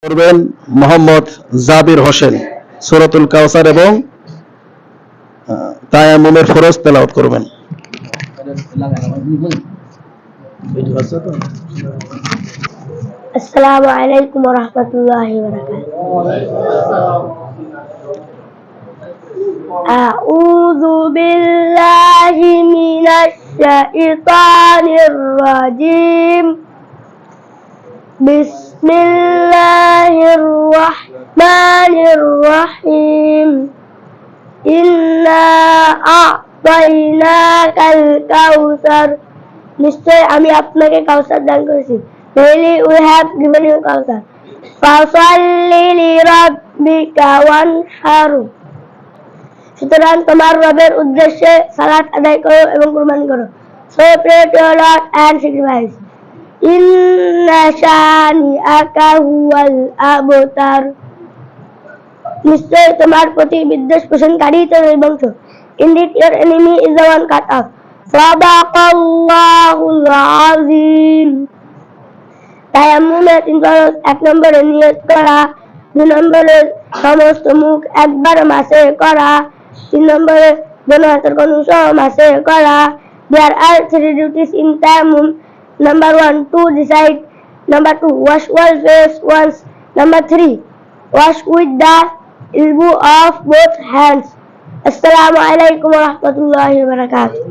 করবেন মোহাম্মদ জাবির হোসেন। সূরাতুল কাউসার এবং তায়াম্মুমের ফরজ তেলাওয়াত করবেন। আসসালামু আলাইকুম ওয়া রাহমাতুল্লাহি ওয়া বারাকাতুহু। আউযু বিল্লাহি মিনাশ শাইতানির রাজিম। বিসমিল্লাহির রাহমানির রাহিম। ইন্না আ'তাইনাকাল কাউসার, নিশ্চয় আমি আপনাকে কাউসার দান করেছি। Really, we have given you কাউসার। ফাসাল্লি লিরাব্বিকা ওয়ানহার, সুতরাং তোমার রবের উদ্দেশ্যে সালাত আদায় করো এবং কুরবানি করো। So pray to your Lord and sacrifice. ইন্না শানিআকা হুয়াল আবতার, নিশ্চয় তোমার প্রতি বিদ্বেষ পোষণকারী তো নির্বংশ। Indeed, your enemy is the one cut off. সাদাকাল্লাহুল আযীম। তায়াম্মুমে 3 ফরজ: 1 নম্বরে নিয়ত করা, 2 নম্বরে সমস্ত মুখ একবার মাসে করা, 3 নম্বরে দোনো হাতের কনুই সহ মাসে করা। There are 3 duties in tayammum. Number 1, to decide. Number 2, wash all face once. Number 3, wash with the elbow of both hands. Assalamu alaikum wa rahmatullahi wa barakatuh.